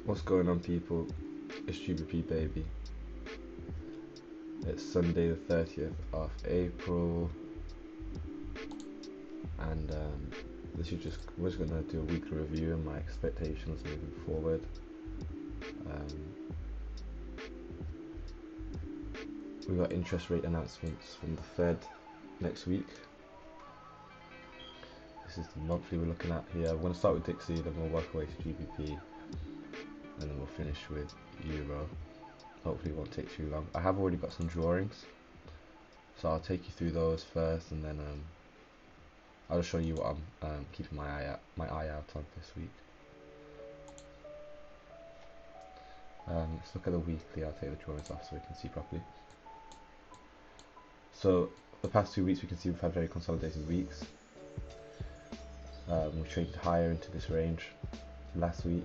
What's going on, people? It's GBP baby. It's Sunday the 30th of April, and we're just gonna do a weekly review and my expectations moving forward. We've got interest rate announcements from the Fed next week. This is the monthly we're looking at here. We're gonna start with Dixie, then we'll work away to GBP, and then we'll finish with Euro. Hopefully it won't take too long. I have already got some drawings, so I'll take you through those first, and then I'll show you what I'm keeping my eye out on this week. Let's look at the weekly. I'll take the drawings off so we can see properly. So the past 2 weeks we can see we've had very consolidated weeks. We traded higher into this range last week,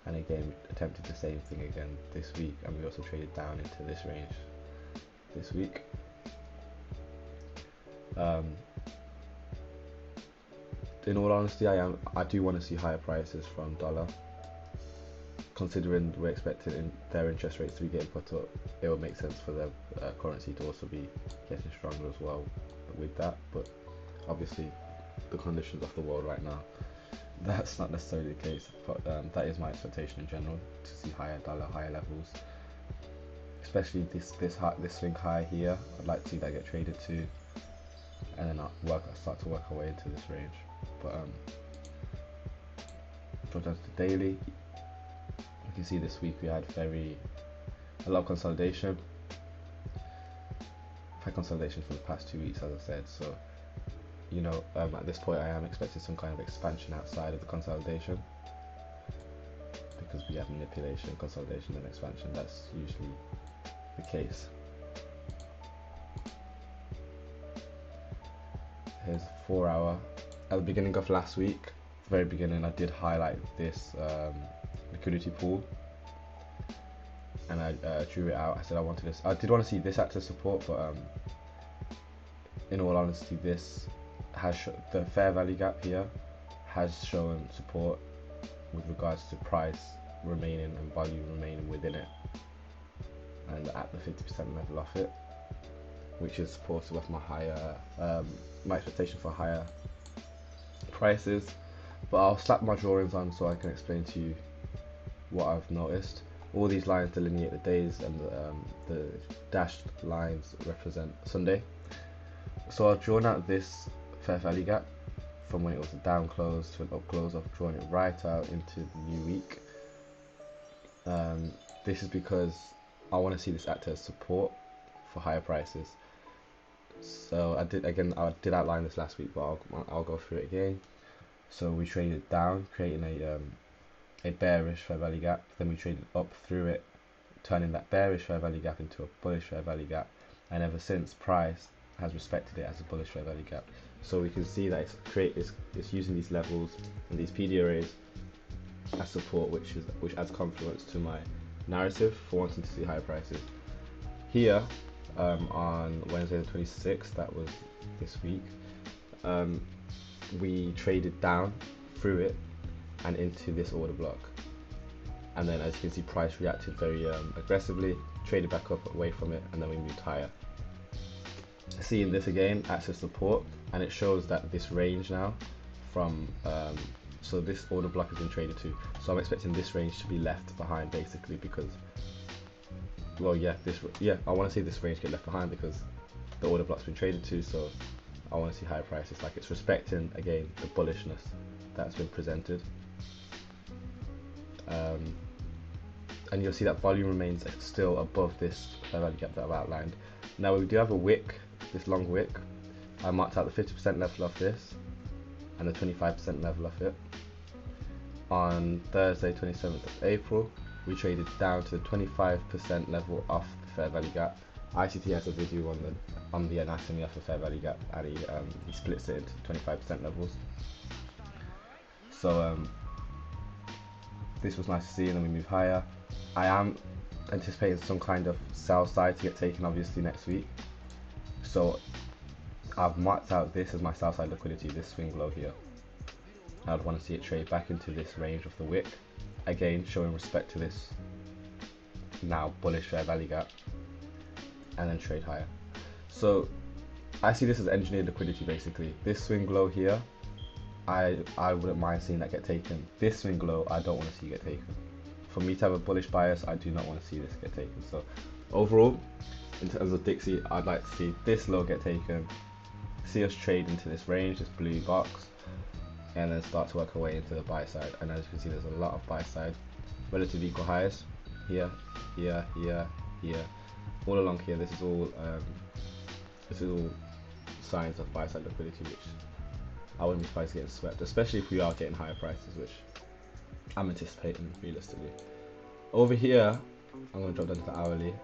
and again we attempted the same thing again this week, and we also traded down into this range this week. In all honesty, I do want to see higher prices from dollar. Considering we're expecting their interest rates to be getting put up, it would make sense for the currency to also be getting stronger as well with that. But obviously, the conditions of the world right now, that's not necessarily the case. But that is my expectation in general, to see higher dollar, higher levels. Especially this swing high here. I'd like to see that get traded to, and then I'll start to work our way into this range. But go down to the daily. You can see this week we had a lot of consolidation. I've had consolidation for the past 2 weeks, as I said. So, you know, at this point I am expecting some kind of expansion outside of the consolidation, because we have manipulation, consolidation, and expansion. That's usually the case. Here's 4 hour. At the beginning of last week, very beginning, I did highlight this liquidity pool, and I drew it out. I said I did want to see this act as support, but in all honesty, this has the fair value gap here has shown support with regards to price remaining and volume remaining within it, and at the 50% level of it, which is supportive of my expectation for higher prices. But I'll slap my drawings on so I can explain to you what I've noticed. All these lines delineate the days, and the dashed lines represent Sunday. So I've drawn out this fair value gap from when it was a down close to an up close. I've drawn it right out into the new week. This is because I want to see this act as support for higher prices. So I did outline this last week, but I'll go through it again. So we traded down, creating a bearish fair value gap. Then we traded up through it, turning that bearish fair value gap into a bullish fair value gap. And ever since, price has respected it as a bullish fair value gap. So we can see that it's using these levels and these PD arrays as support, which adds confluence to my narrative for wanting to see higher prices. Here, on Wednesday the 26th, that was this week, we traded down through it and into this order block, and then as you can see, price reacted very aggressively, traded back up away from it, and then we moved higher. Seeing this again acts as support, and it shows that this range now from so this order block has been traded to, so I'm expecting this range to be left behind, basically, because I want to see this range get left behind because the order block's been traded to. So I want to see higher prices, like it's respecting again the bullishness that's been presented. And you'll see that volume remains still above this value gap that I've outlined. Now we do have a wick, this long wick. I marked out the 50% level of this and the 25% level of it. On Thursday 27th of April, we traded down to the 25% level of the fair value gap. ICT has a video on the anatomy of a fair value gap, and he splits it into 25% levels. So this was nice to see, and then we move higher. I am anticipating some kind of sell side to get taken, obviously, next week. So I've marked out this as my sell side liquidity, this swing low here. I'd want to see it trade back into this range of the wick, again showing respect to this now bullish fair value gap, and then trade higher. So I see this as engineered liquidity basically. This swing low here, I wouldn't mind seeing that get taken. This swing low, I don't want to see get taken. For me to have a bullish bias, I do not want to see this get taken. So overall, in terms of Dixie, I'd like to see this low get taken, see us trade into this range, this blue box, and then start to work our way into the buy side. And as you can see, there's a lot of buy side, relative equal highs here, here, here, here, all along here. This is all signs of buy side liquidity, which I wouldn't be surprised getting swept, especially if we are getting higher prices, which I'm anticipating realistically. Over here, I'm going to drop down to the hourly.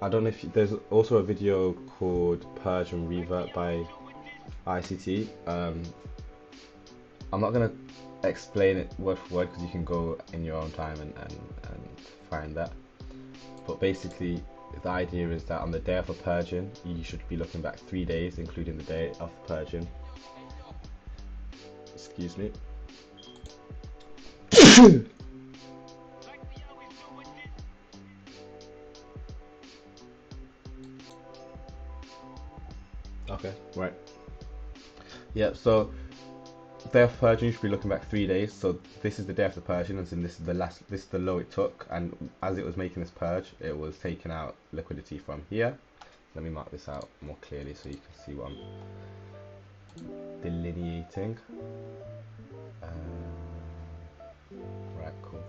I don't know if there's also a video called Purge and Revert by ICT. I'm not going to explain it word for word because you can go in your own time and find that. But basically, the idea is that on the day of a purging, you should be looking back 3 days, including the day of purging. Excuse me. Okay, right. Yeah, so day of purging, you should be looking back 3 days. So this is the day after purging, and this is the low it took, and as it was making this purge, it was taking out liquidity from here. Let me mark this out more clearly so you can see what I'm delineating. Right, cool.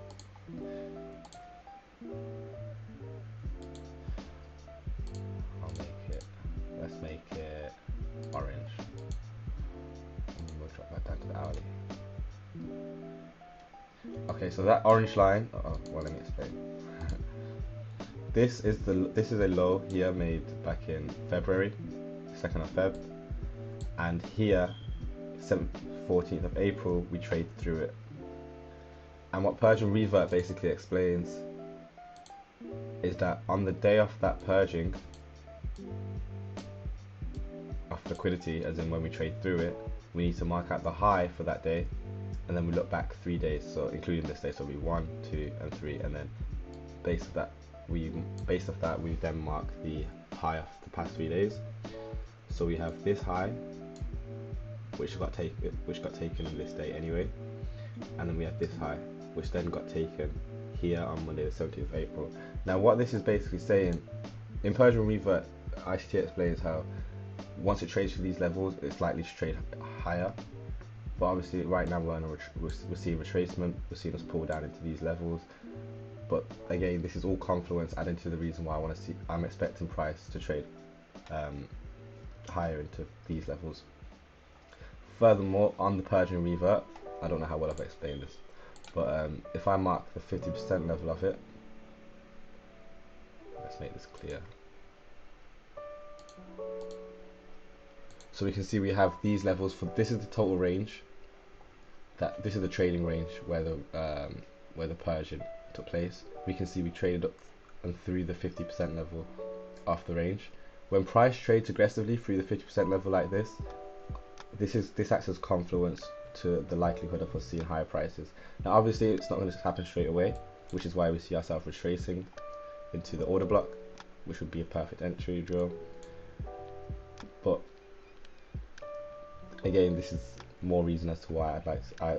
Let's make it orange. And we'll drop that down to the hourly. Okay, so that orange line. Well, let me explain. This is a low here made back in February, 2nd of Feb, and here, 14th of April, we trade through it. And what Purge and Revert basically explains is that on the day of that purging of liquidity, as in when we trade through it, we need to mark out the high for that day, and then we look back 3 days, so including this day, so we 1, 2, and 3, and then based off that we then mark the high of the past 3 days. So we have this high, which got taken on this day anyway, and then we have this high, which then got taken here on Monday the 17th of April. Now what this is basically saying, in Purge and Revert, ICT explains how once it trades for these levels, it's likely to trade higher. But obviously right now we're seeing retracement, we're seeing us pull down into these levels. But again, this is all confluence adding to the reason why I'm expecting price to trade higher into these levels. Furthermore, on the Purge and Revert, I don't know how well I've explained this, but if I mark the 50% level of it, let's make this clear. So we can see we have these levels for this is the total range. This is the trading range where the purging took place. We can see we traded up and through the 50% level of the range. When price trades aggressively through the 50% level like this acts as confluence to the likelihood of us seeing higher prices. Now obviously it's not going to happen straight away, which is why we see ourselves retracing into the order block, which would be a perfect entry drill. But again, this is more reason as to why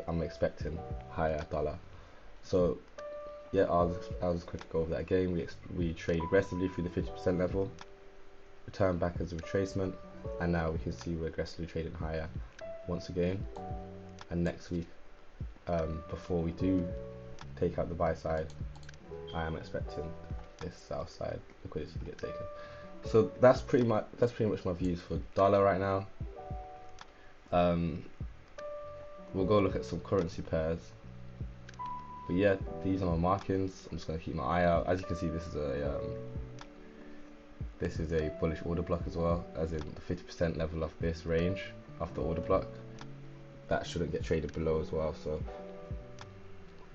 I'm expecting higher dollar. So yeah, I'll just quickly go over that again. We trade aggressively through the 50% level, return back as a retracement, and now we can see we're aggressively trading higher once again. And next week, before we do take out the buy side, I am expecting this sell side liquidity to get taken. So that's pretty much my views for dollar right now. We'll go look at some currency pairs. But yeah, these are my markings. I'm just going to keep my eye out. As you can see, this is a bullish order block as well, as in the 50% level of this range of the order block. That shouldn't get traded below as well. So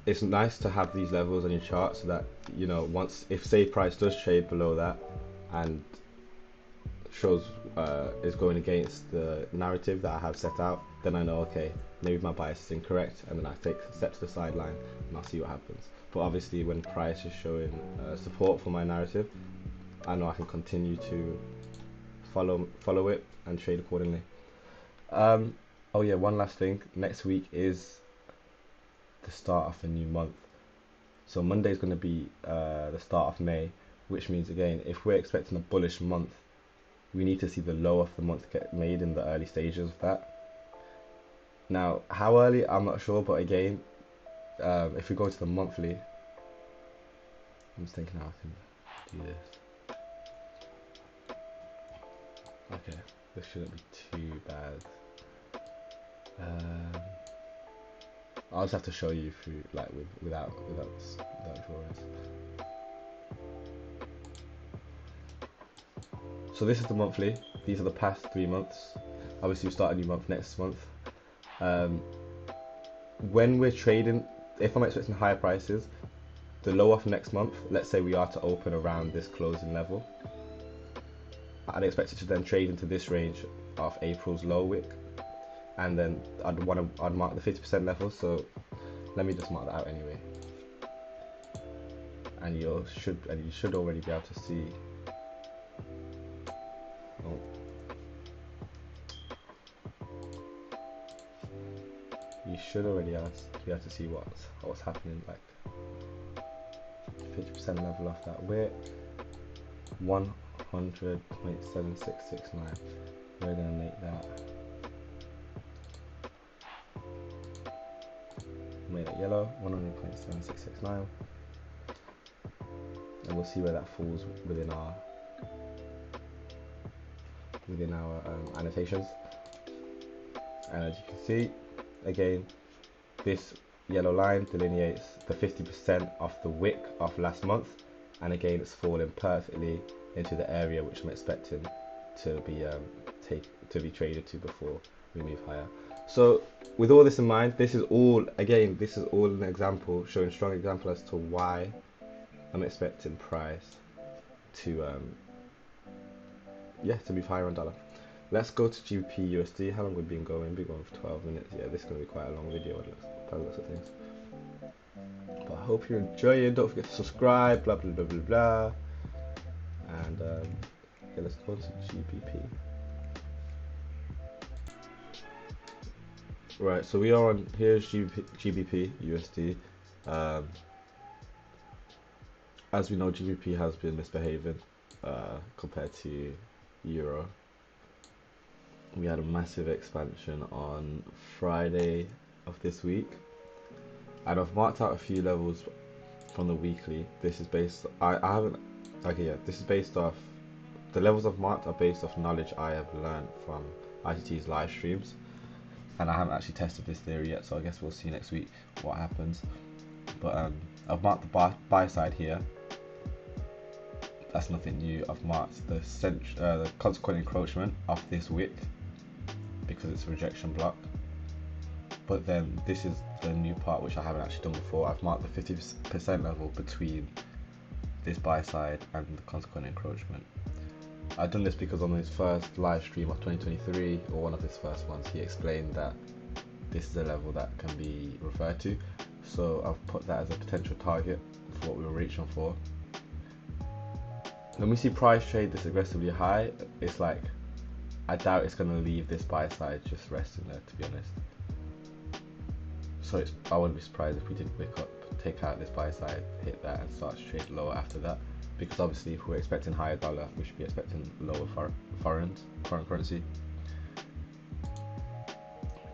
it's nice to have these levels on your chart so that, you know, if say price does trade below that and shows is going against the narrative that I have set out, then I know, okay, maybe my bias is incorrect, and then I take a step to the sideline and I'll see what happens. But obviously when price is showing support for my narrative, I know I can continue to follow it and trade accordingly. Oh yeah, one last thing. Next week is the start of a new month. So Monday is going to be the start of May, which means again, if we're expecting a bullish month, we need to see the low of the month get made in the early stages of that. Now, how early, I'm not sure, but again, if we go to the monthly, I'm just thinking how I can do this. Okay, this shouldn't be too bad. I'll just have to show you through, like, without drawings. So this is the monthly. These are the past 3 months. Obviously, we start a new month next month. When we're trading, if I'm expecting higher prices, the low of next month, let's say we are to open around this closing level, I'd expect it to then trade into this range of April's low wick, and then I'd mark the 50% level. So let me just mark that out anyway, and you should already be able to see. Oh. You should already be able to see what's happening, like 50% level off that wick, 100.7669. We're gonna make that yellow, 100.7669, and we'll see where that falls within our annotations. And as you can see, again, this yellow line delineates the 50% of the wick of last month, and again it's falling perfectly into the area which I'm expecting to be traded to before we move higher. So with all this in mind, this is all an example, showing a strong example as to why I'm expecting price to move higher on dollar. Let's go to GBP USD. How long we've been going? We've been going for 12 minutes. Yeah, this is going to be quite a long video by the looks of things. But I hope you're enjoying. Don't forget to subscribe, blah, blah, blah, blah, blah. And okay, let's go to GBP. Right, so we are on, here's GBP USD. As we know, GBP has been misbehaving compared to Euro. We had a massive expansion on Friday of this week, and I've marked out a few levels from the weekly. This is based, this is based off, the levels I've marked are based off knowledge I have learned from ICT's live streams, and I haven't actually tested this theory yet, so I guess we'll see next week what happens. But I've marked the buy side here. That's nothing new. I've marked the consequent encroachment of this wick because it's a rejection block. But then this is the new part which I haven't actually done before. I've marked the 50% level between this buy side and the consequent encroachment. I've done this because on his first live stream of 2023, or one of his first ones, he explained that this is a level that can be referred to. So I've put that as a potential target for what we were reaching for. When we see price trade this aggressively high, it's like, I doubt it's going to leave this buy side just resting there, to be honest. So I wouldn't be surprised if we did wake up, take out this buy side, hit that, and start to trade lower after that. Because obviously, if we're expecting higher dollar, we should be expecting lower foreign currency.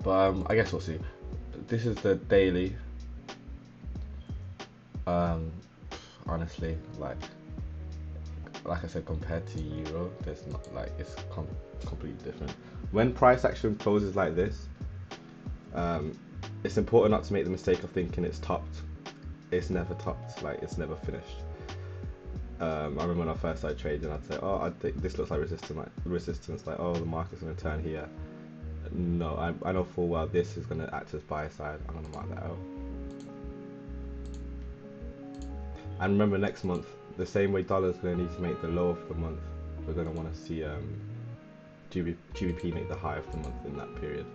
But I guess we'll see. This is the daily. Honestly, like I said, compared to Euro, there's not, like, it's completely different. When price action closes like this, it's important not to make the mistake of thinking it's topped. It's never topped, like it's never finished. I remember when I first started trading, I'd say, oh, I think this looks like resistance, like, oh, the market's going to turn here. No, I know full well this is going to act as buy side. I'm going to mark that out. And remember, next month, the same way dollar is going to need to make the low of the month, we're going to want to see GBP make the high of the month in that period.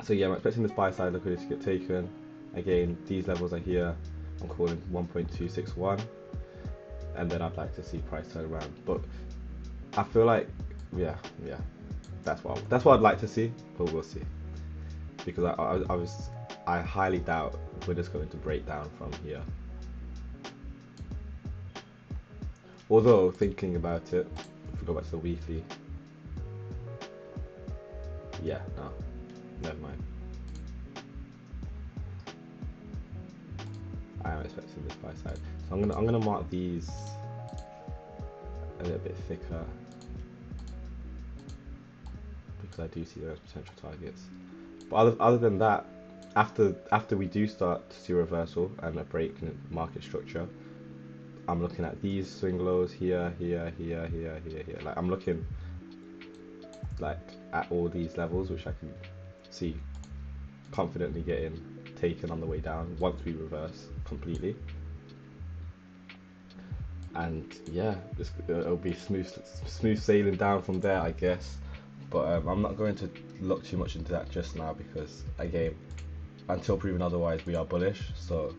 So yeah, I'm expecting this buy side liquidity to get taken. Again, these levels are here. I'm calling 1.261, and then I'd like to see price turn around. But I feel like, yeah, that's what I'd like to see, but we'll see. Because I highly doubt we're just going to break down from here. Although thinking about it, if we go back to the weekly, yeah, no, never mind. I am expecting this buy side, so I'm gonna mark these a little bit thicker because I do see those potential targets. But other than that, after we do start to see a reversal and a break in market structure, I'm looking at these swing lows here. Like I'm looking like at all these levels, which I can see confidently getting taken on the way down once we reverse completely. And yeah, it'll be smooth sailing down from there, I guess. But I'm not going to look too much into that just now because, again, until proven otherwise, we are bullish. So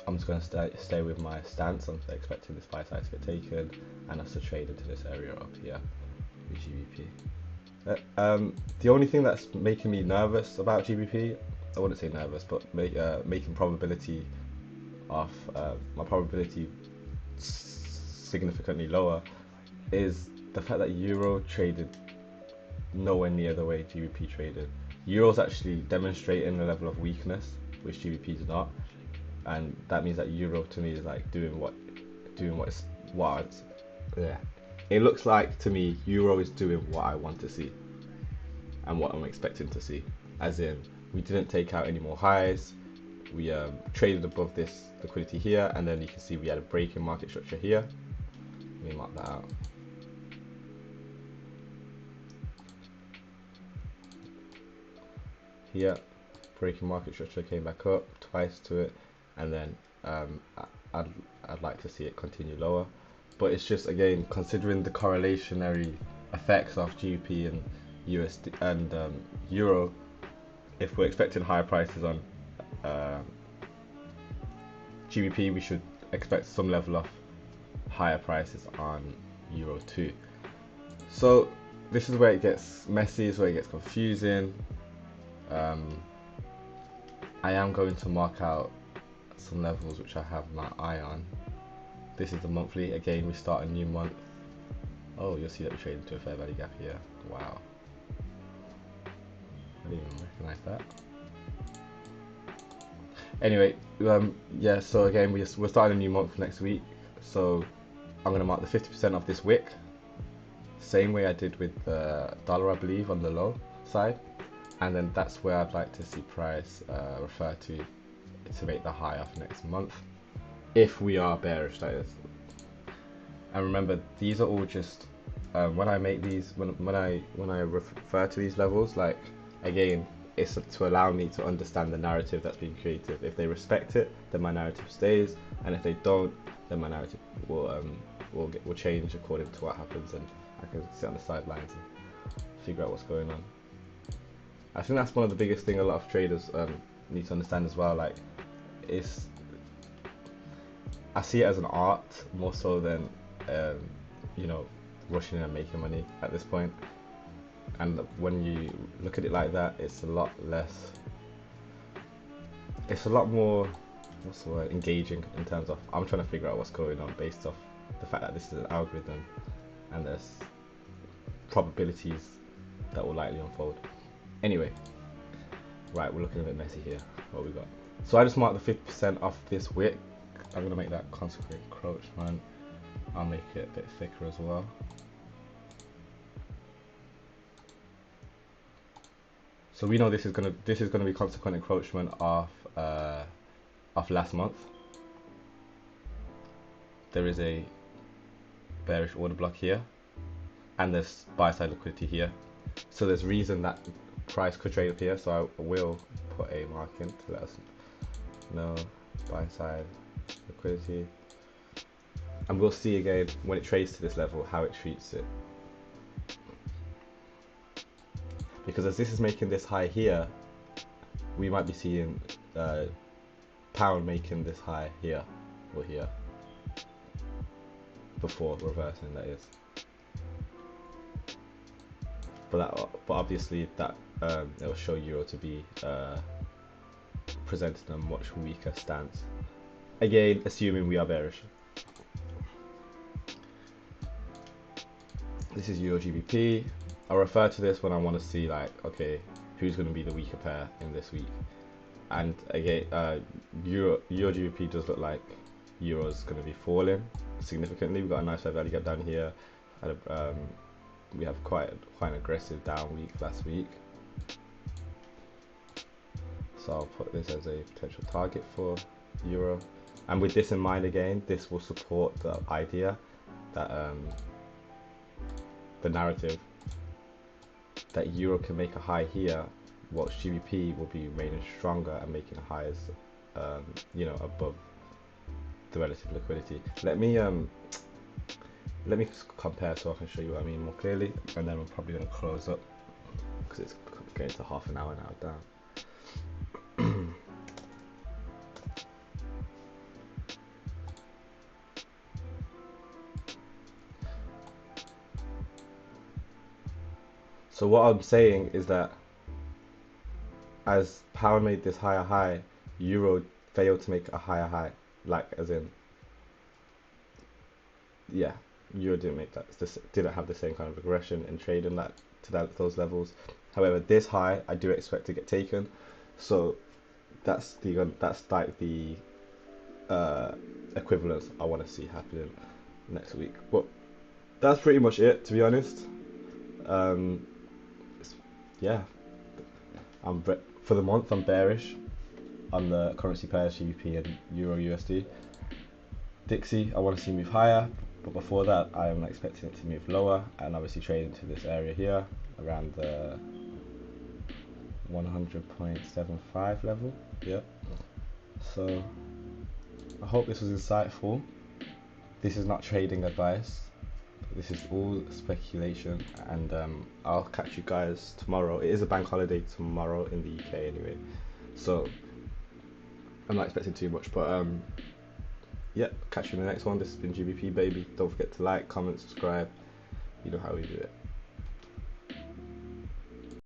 I'm just going to stay with my stance. I'm expecting this buy side to get taken and us to trade into this area up here with GBP. The only thing that's making me nervous about GBP, I wouldn't say nervous, but making probability of my probability significantly lower, is the fact that Euro traded nowhere near the way GBP traded. Euro's actually demonstrating a level of weakness which GBP did not, and that means that Euro to me is like doing what it's yeah. It looks like to me Euro is doing what I want to see and what I'm expecting to see. As in, we didn't take out any more highs. We traded above this liquidity here, and then you can see we had a break in market structure here. Let me mark that out. Here, breaking market structure, came back up twice to it, and then I'd like to see it continue lower. But it's just, again, considering the correlationary effects of GBP and USD and Euro, if we're expecting higher prices on GBP, we should expect some level of higher prices on Euro too. So this is where it gets messy, is where it gets confusing. I am going to mark out some levels which I have my eye on. This is the monthly. Again, we start a new month. Oh, you'll see that we trade into a fair value gap here. Wow, I didn't even recognize that. Anyway, yeah, so again, we're starting a new month next week, so I'm going to mark the 50% of this wick, same way I did with the dollar, I believe, on the low side, and then that's where I'd like to see price refer to make the high of next month, if we are bearish, that is. And remember, these are all just when I make these, when I refer to these levels, like, again, it's to allow me to understand the narrative that's being created. If they respect it, then my narrative stays, and if they don't, then my narrative will change according to what happens, and I can sit on the sidelines and figure out what's going on. I think that's one of the biggest thing a lot of traders need to understand as well. Like, I see it as an art more so than you know, rushing in and making money at this point. And when you look at it like that, it's a lot more, what's the word, engaging, in terms of I'm trying to figure out what's going on based off the fact that this is an algorithm and there's probabilities that will likely unfold. Anyway, right, we're looking a bit messy here. What we got? So I just marked the 50% off this wick. I'm going to make that consequent encroachment. I'll make it a bit thicker as well. So we know this is gonna be consequent encroachment of last month. There is a bearish order block here, and there's buy side liquidity here. So there's reason that price could trade up here. So I will put a mark in to let us know buy side liquidity, and we'll see again when it trades to this level how it treats it. because as this is making this high here, we might be seeing pound making this high here or here before reversing, that is. But obviously that it will show euro to be presented in a much weaker stance. Again, assuming we are bearish. This is euro GBP. I refer to this when I want to see, like, okay, who's going to be the weaker pair in this week. And again, euro GBP does look like euro's going to be falling significantly. We've got a nice value gap down here. We have quite an aggressive down week last week. So I'll put this as a potential target for euro. And with this in mind, again, this will support the idea that the narrative that euro can make a high here, whilst GBP will be remaining stronger and making highs, you know, above the relative liquidity. Let me compare so I can show you what I mean more clearly, and then we're probably going to close up because it's getting to half an hour now down. So what I'm saying is that as pound made this higher high, euro failed to make a higher high, like as in, yeah, euro didn't make that, didn't have the same kind of aggression in trading that to those levels. However, this high I do expect to get taken, so that's like the equivalence I want to see happening next week. But that's pretty much it, to be honest. Yeah, for the month I'm bearish on the currency pairs GBP and euro USD. Dixie I want to see move higher, but before that I am expecting it to move lower and obviously trade into this area here around the 100.75 level. Yeah, so I hope this was insightful. This is not trading advice, this is all speculation, and I'll catch you guys tomorrow. It is a bank holiday tomorrow in the UK anyway, so I'm not expecting too much, but yeah, catch you in the next one. This has been GBP baby. Don't forget to like, comment, subscribe. You know how we do it.